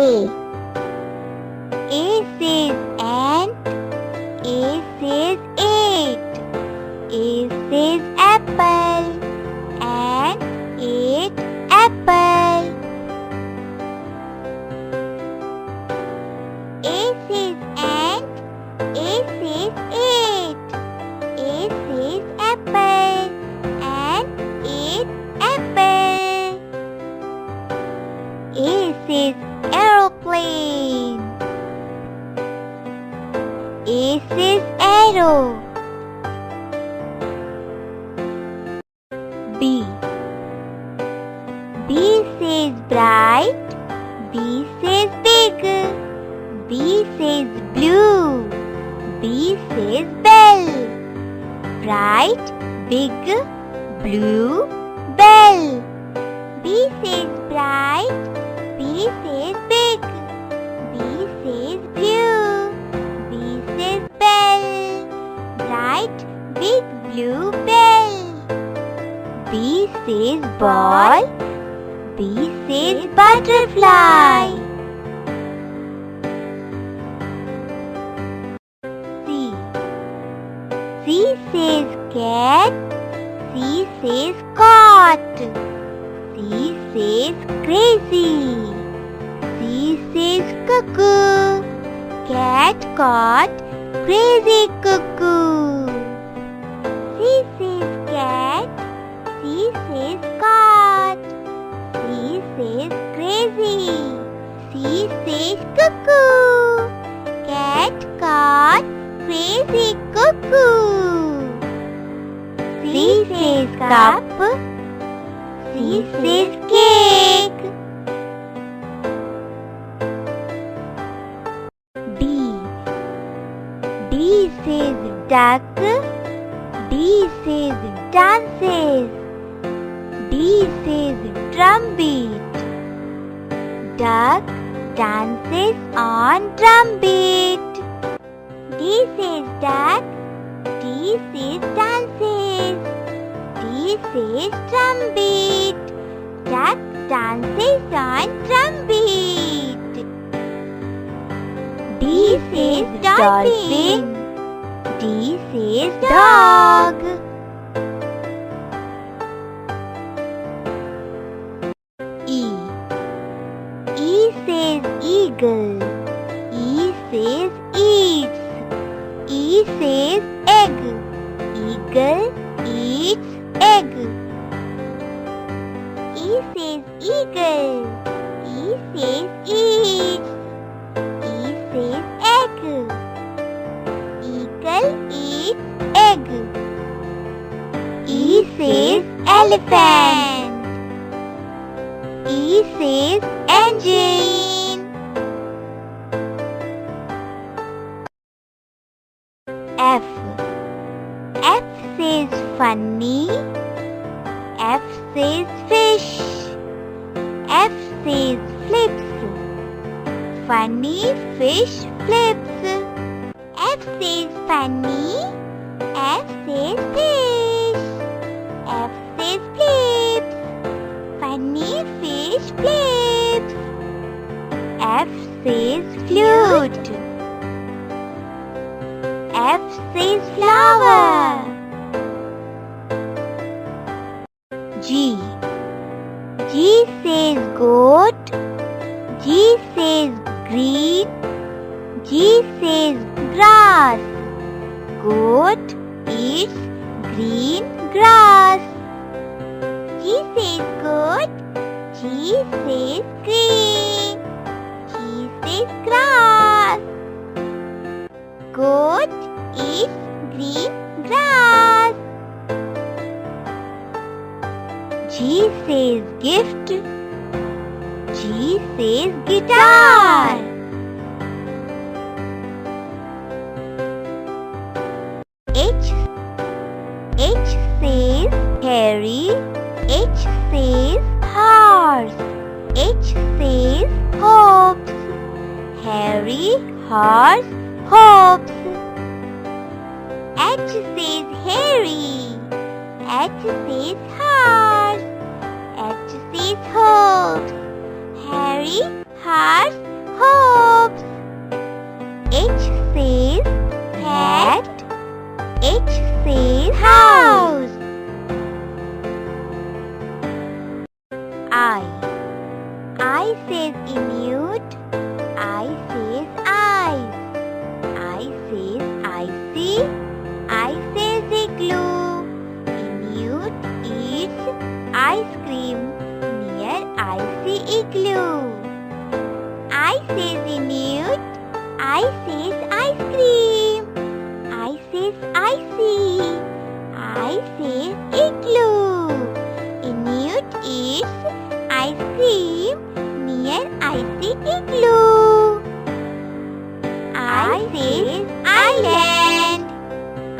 A. A says ant. A says 8. A says apple. And 8 apple. A says ant. A says 8. A says apple. And 8 apple. A says aeroplane. A says arrow. B. B says bright. B says big. B says blue. B says bell. Bright, big, blue, bell. B says bright. B says big. B says blue. B says bell. Bright, big, blue, bell. B says ball. B says butterfly. C. C says cat. C says caught. C says crazy. C says cuckoo. Cat caught, crazy cuckoo. C says cat. C says caught. C says crazy. C says cuckoo. Cat caught, crazy cuckoo. C says cup. C says cake. D. D says duck. D says dances. D says drumbeat. Duck dances on drumbeat. D says duck. D says dances. D says drumbeat. Duck dances on drumbeat. D says dolphin. D says dog. E. E says eagle. E says eats. E says egg. Eagle eats egg. E says eagle. E says eats. E says egg. Eagle eats egg. E says elephant. E says engine. F. F says funny. F says fish. F says flips. Funny fish flips. F says funny. F says fish. F says flips. Funny fish flips. F says flute. F says flower. G. G says goat. G says green. G says grass. Goat eats green grass. G says goat. G says green. G says grass. Goat eats green grass. G says gift. G says guitar. H. H says Harry. H says horse. H says hopes. Harry, horse, hopes. H says Harry. H says horse. H says hopes. Harry, horse, H says hat. H says house. I says Inuit. I says eyes. I says icy. I says igloo. Inuit eats ice cream near icy igloo. I says Inuit. I says ice cream. I says icy. I says igloo. Inuit eats ice cream near icy igloo. I says island.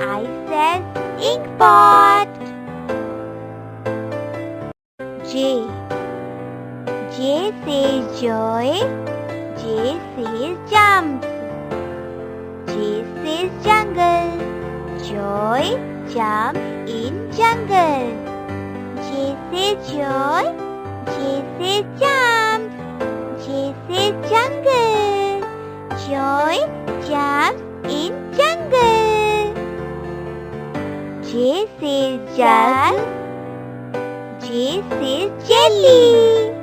I says ink pot. J says joy. J says jumps. J says jungle. Joy jumps in jungle. J says joy. J says jumps. J says jungle. Joy jumps in jungle. J says jug. J says jelly.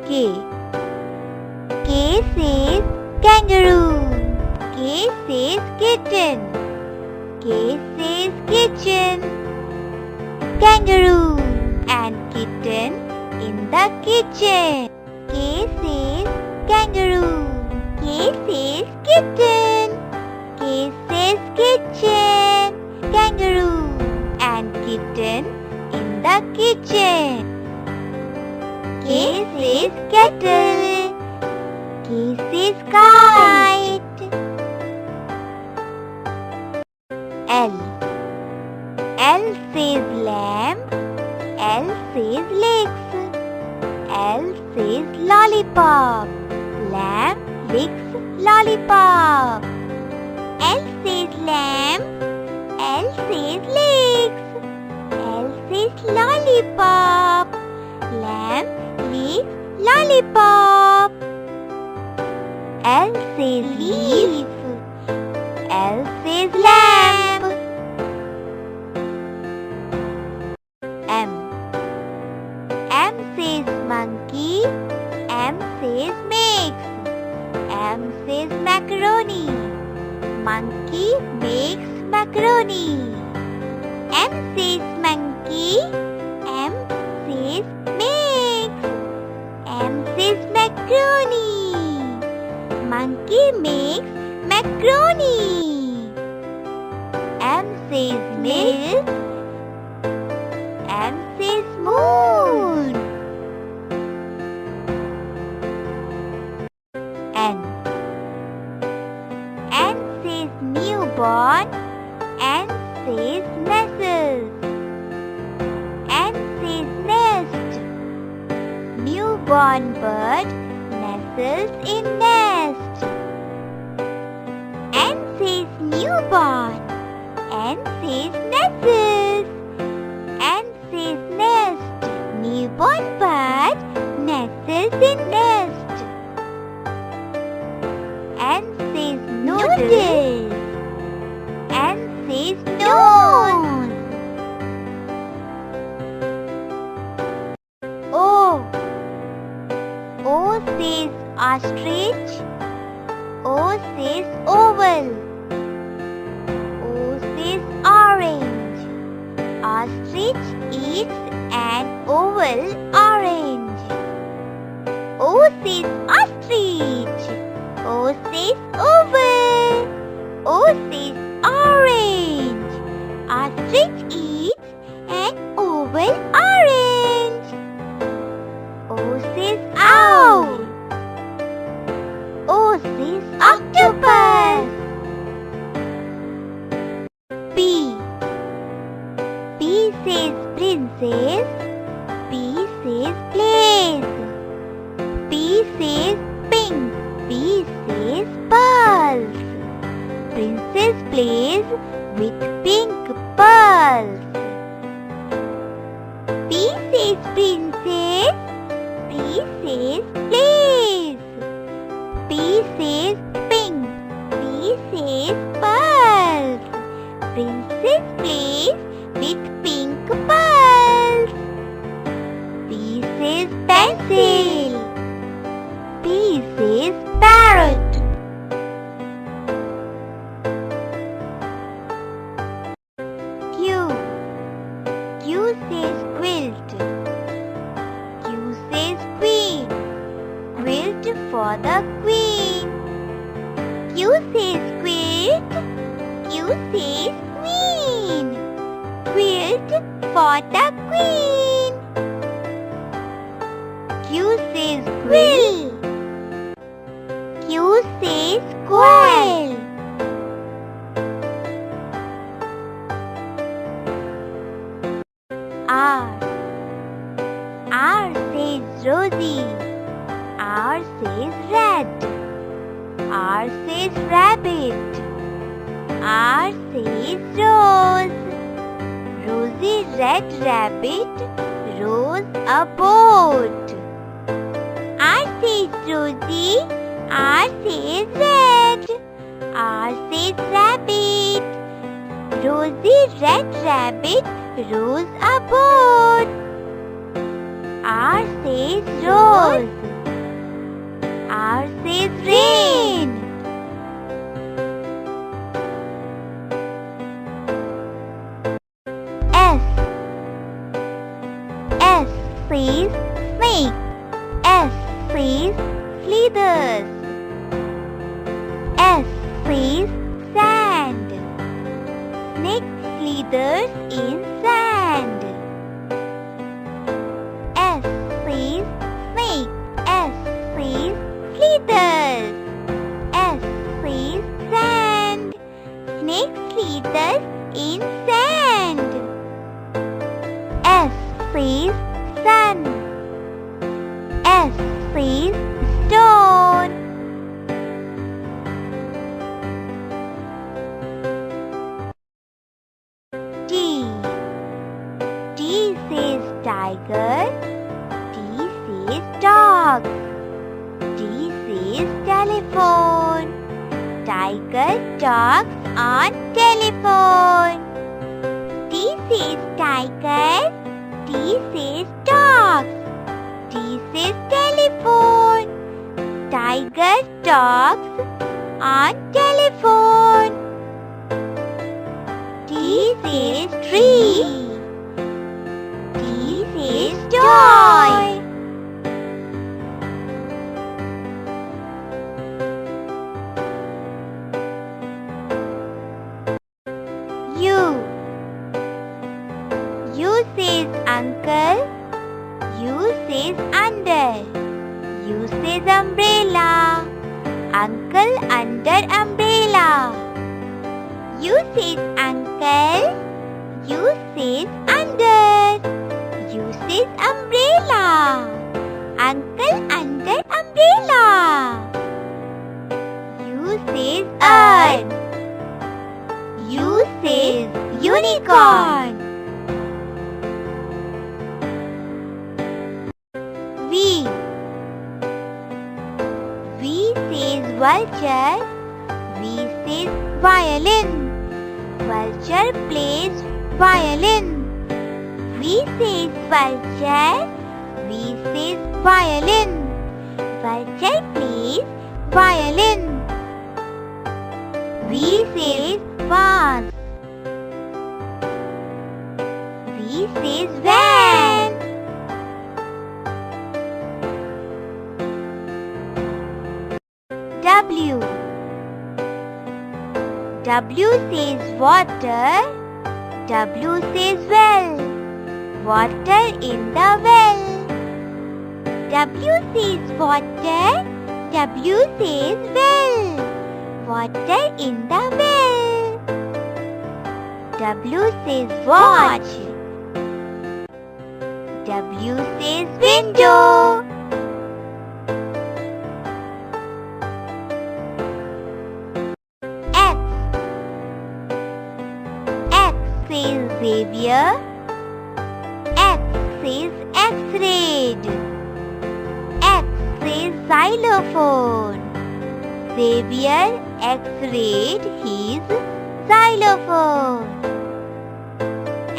K says kangaroo. K says kitten. K says kitchen. Kangaroo and kitten in the kitchen. K says kangaroo. K says kitten. K says kitchen. Kangaroo and kitten in the kitchen. K says kettle. K says kite. L says lamb. L says legs. L says lollipop. Lamb licks lollipop. L says lamb. L says legs. L says lollipop. Lamb licks lollipop. L says leaf. L says lamp. M says monkey. M says makes. M says macaroni. Monkey makes macaroni. M says monkey. M says makes. M says macaroni. Monkey makes macaroni. M says milk. M says moon. N says newborn. N says nestles. N says nest. Newborn bird nestles in nest. N says newborn. N says nestles. N says nest. Newborn bird nestles in nest. N says noodles. N says nose. O says ostrich. O says oval. O says orange. Ostrich eats an oval orange. O says ostrich. O says oval. O says orange. Ostrich eats an oval orange. O says owl. O says octopus. P says princess. P says place. P says pink. P says pearls. Princess plays with pink pearls. P says princess. pink pulse. P says pencil. P says parrot. Q. Q says quilt. Q says queen. Quilt for the queen. Q says quilt. Q says queen. Quilt for the queen. Q says quill. Q says quail. R. R says Rosie. R says red. R says rabbit. R says rose. Rosie red rabbit rows a boat. R says Rosie. R says red. R says rabbit. Rosie red rabbit rows a boat. R says rose. R says rain. S. S says snake. S says slithers. S says sand. Snake slithers in sand. S says snake. S says slithers. S says sand. Snake slithers in sand. S says sun. S says stone. T. T says tiger. T says dog. T says telephone. Tiger talks on telephone. T says tiger. T says dog. T says telephone. Tiger talks on telephone. T says tree. T says toy. U. U says uncle. U says under. U says umbrella. Uncle under umbrella. U says uncle. U says under. U says umbrella. Uncle under umbrella. U says earth. U says unicorn. V. V says vulture. V says violin. Vulture plays violin. V says vulture. V says violin. Vulture plays violin. V says vase. V says van. W. W says water. W says well. Water in the well. W says water. W says well. Water in the well. W says watch. W says window. X. X says Xavier. X says X-rayed. X says xylophone. Xavier X-rayed his xylophone.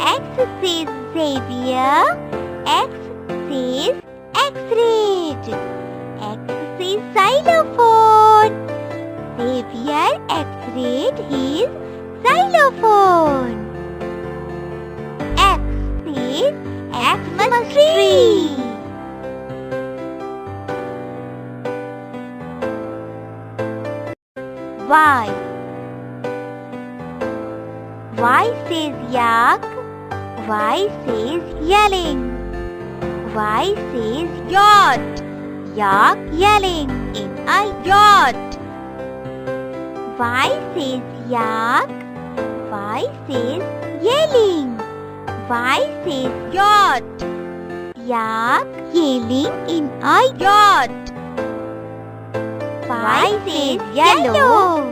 X says Xavier. X says X-rayed. X says xylophone. Xavier X-rayed his xylophone. X says Xmas tree. Y. Y says yak. Y says yelling. Y says yacht. Yak yelling in a yacht. Y says yak. Y says yelling. Y says yacht. Yak yelling in a yacht. Y says yellow.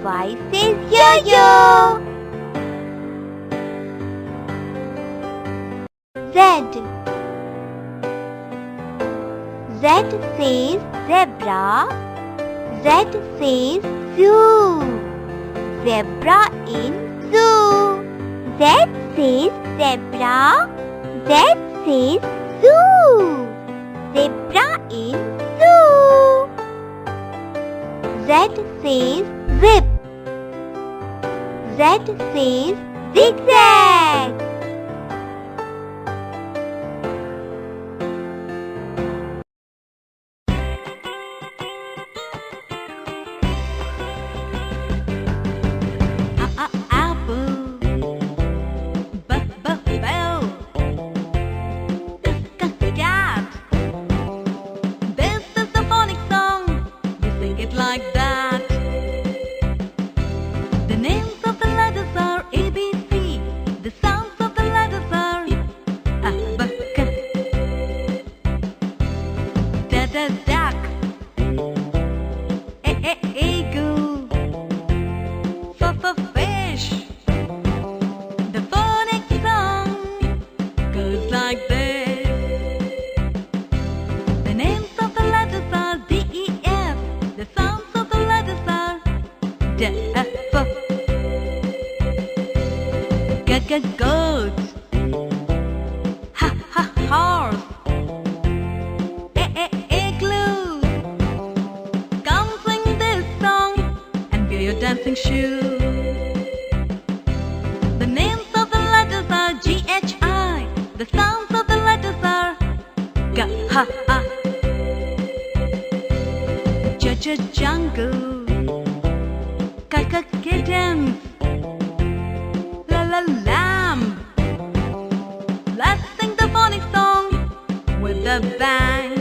Y says yo-yo. Z. Z says zebra. Z says zoo. Zebra in zoo. Z says zebra. Z says zoo. Zebra in zoo. Z says zip. Z says zigzag. Like that. The names of the letters are A, B, C. The sounds of the letters are abaca, da da duck, eagle, fish. The phonics song goes like this. The names of the letters are D, E, F. The sounds of the letters are D, F, G, goat, H, horse, igloo. Come sing this song and wear your dancing shoes. The names of the letters are G, H, I. The sounds of the letters are G, H, jungle, kittens, lamb. Let's sing the phonics song with a bang.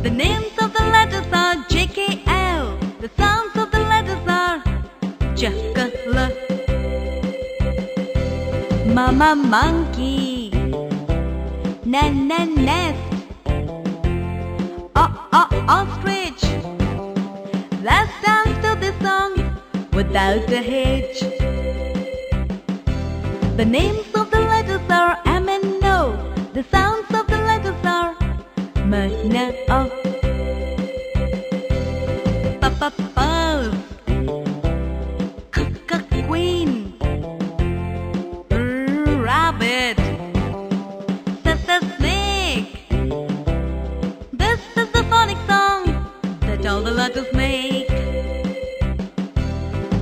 The names of the letters are J, K, L. The sounds of the letters are chocolate. Mama monkey, nest. Ostrich. Let's dance to this song without a hitch. The names of the letters are M and O. The sounds of the letters are M, N, O. Pose, queen, rabbit, snake. This is the phonics song that all the letters make.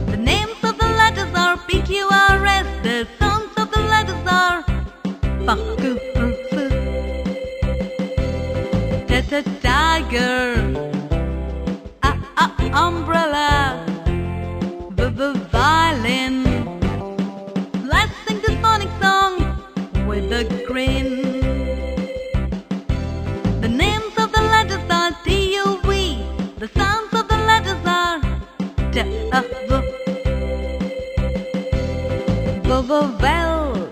The names of the letters are P, Q, R, S. The sounds of the letters are tiger, umbrella, violin. Let's sing this phonics song with a grin. The names of the letters are T, U, V. The sounds of the letters are D, F, vowel,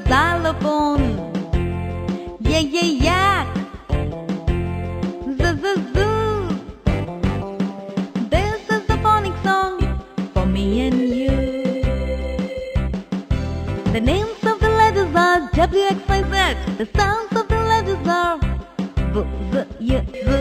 xylophone, yak, zoo. This is the phonics song for me and you. The names of the letters are W, X, Y, Z. The sounds of the letters are V, Z, Y, Z.